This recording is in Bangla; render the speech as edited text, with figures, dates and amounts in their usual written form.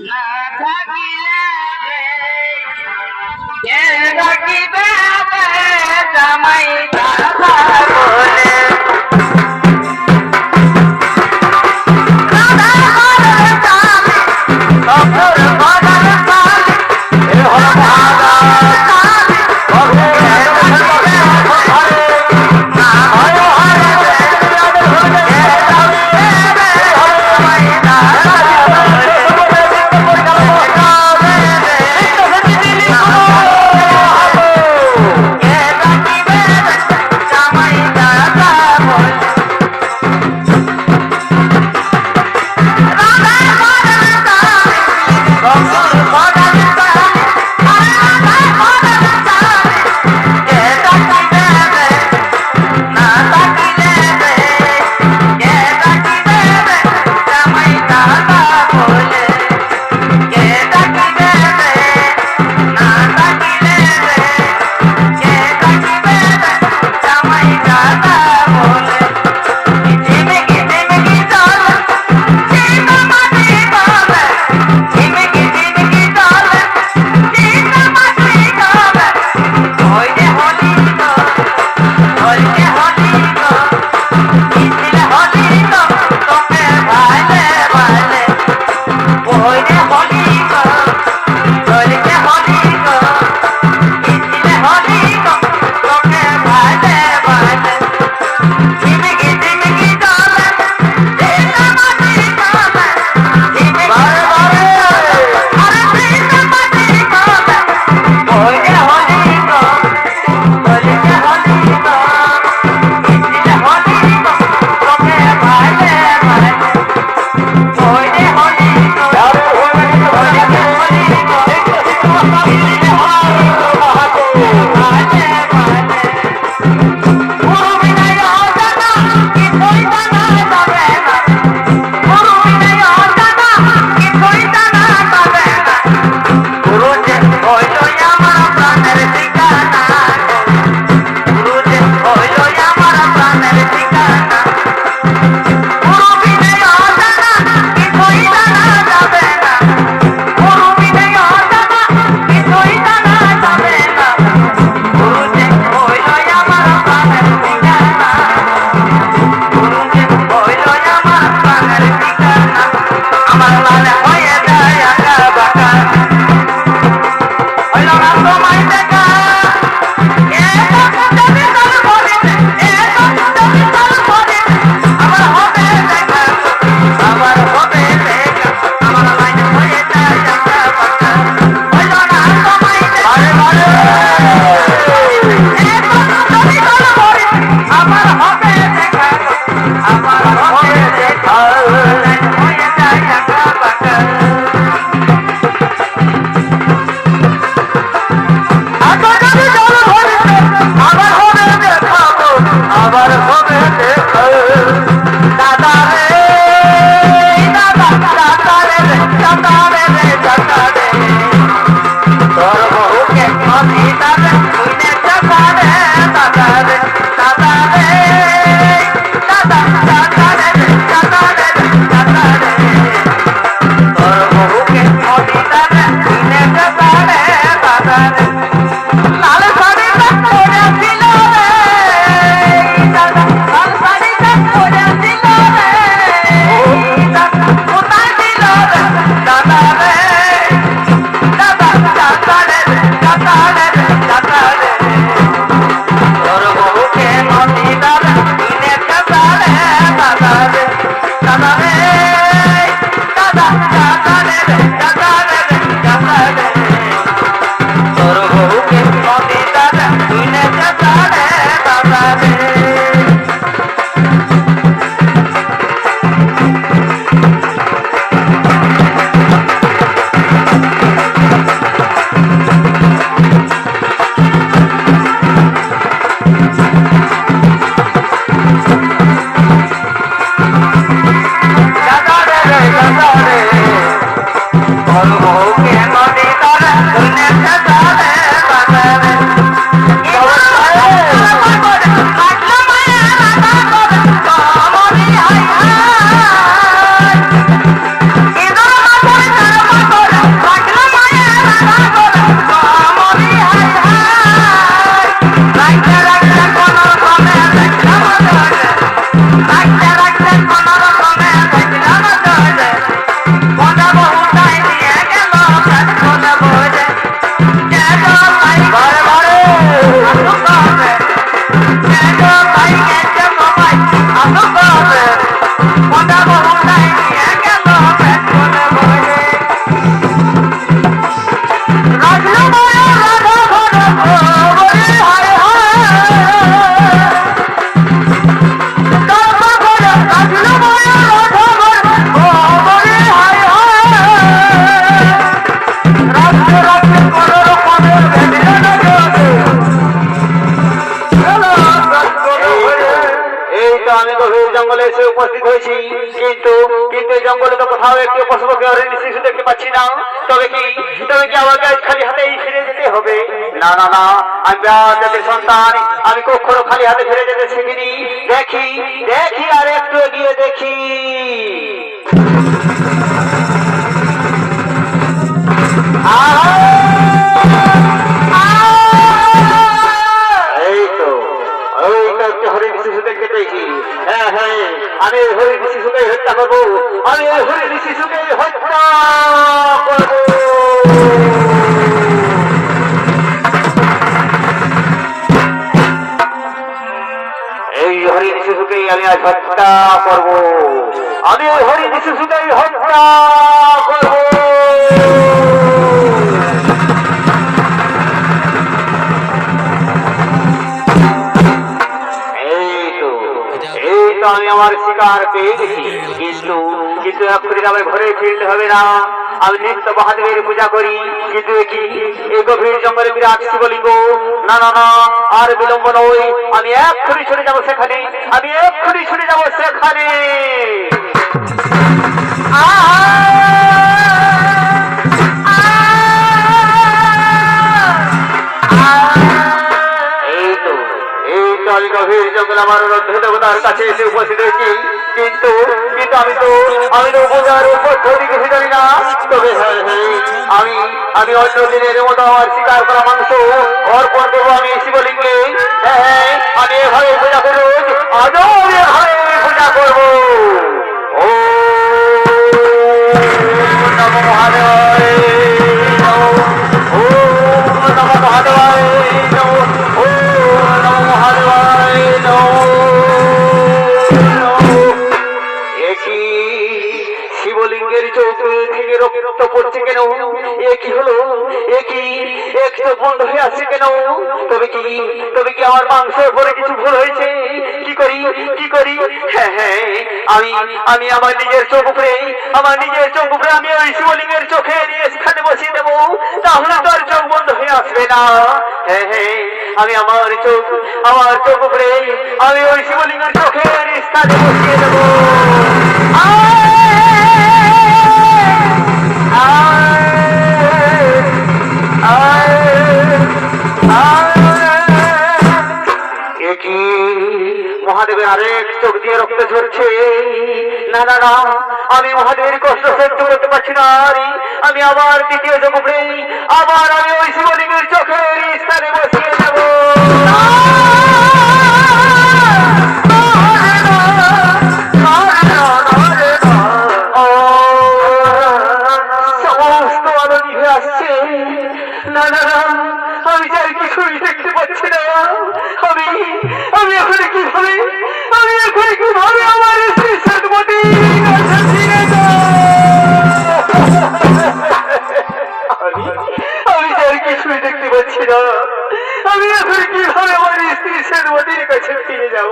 না থাকিলে কে রাখিবে জামাই দাদা বলে ভাইলে এই জঙ্গলে তো কোথাও একটি পশুপক্ষী হরিণ শিশু দেখতে পাচ্ছি না। তবে কি আমাকে আজ খালি হাতেই ফিরে যেতে হবে? না না না, আমি জাতির সন্তান, আমি কখনো খালি হাতে ফিরে যেতে শিখিনি। দেখি দেখি আর একটু এগিয়ে দেখি। এই তো একটি হরিণ শিশু দেখতে পেয়েছি। হ্যাঁ হ্যাঁ, আমি হরিণ শিশুকে হত্যা করবো, আমি হরিণ শিশুকে হত্যা করবো। এই হরিণ শিশুকেই আমি আজ হত্যা করবো, আমি হরিণ শিশুকেই হত্যা করবো। আমি আমার শিকার পেয়ে গেছি, কিন্তু এক্ষুনি আমার ঘরে ফিরতে হবে না। আমি নিত্য মহাদেবের পূজা করি, কিন্তু এই গভীর জঙ্গলে বিরাট শিবলিঙ্গ। না না না, আর বিলম্ব নয়, আমি এক্ষুনি ছুটে যাবো সেখানে, আমি এক্ষুনি ছুটে যাবো সেখানে। আমি গভীর জঙ্গল আমার দেবতার কাছে এসে উপস্থিত হয়েছি, কিন্তু আমি তো বোঝার পদ্ধতি কিছু জানি না। তবে আমি অন্য দিনের মতো আমার শিকার করা মাংস অর্পণ করবো আমি শিবলিঙ্গে। হ্যাঁ, আমি এভাবে পূজা করবো, আজও আমি এভাবে পূজা করবো। ও নমো মহাদেবায়, ও নমো মহাদেবায়, ও নমো মহাদেবায়। শিবলিঙ্গের চোখ থেকে রক্ত পড়ছে কেন? একই হলো, একটু বন্ধ হয়ে আসছে কেন? তবে কি আমার মাংস পরে কিছু ভুল হয়েছে? কি করি? হ্যাঁ হ্যাঁ, আমি আমার নিজের চোখ উপরে আমি ওই শিবলিঙ্গের চোখে স্থানে বসিয়ে দেবো, তাহলে তো আর চোখ বন্ধ হয়ে আসবে না। হ্যাঁ হ্যাঁ, আমি আমার চোখ উপরে আমি ওই শিবলিঙ্গের চোখের স্থানে বসিয়ে দেবো। মহাদেবের আরেক চোখ দিয়ে রক্ত ঝরছে। না না না, আমি মহাদেবের কষ্ট সহ্য করতে পারছি না। আমি আবার দ্বিতীয় চোখ উপরে আবার আমি ওই শিবলিঙ্গের চোখের স্থানে বসিয়ে দেব। সমস্ত আলো নিভে আসছে। না না না, আমি যার কিছুই দেখতে পাচ্ছি না। আমি এখন কিভাবে আমার স্ত্রী সৎমতি কাছে ফিরে যাব? আমি যার কিছুই দেখতে পাচ্ছি না। আমি এখন কিভাবে আমার স্ত্রী সৎমতির কাছে ফিরে যাব?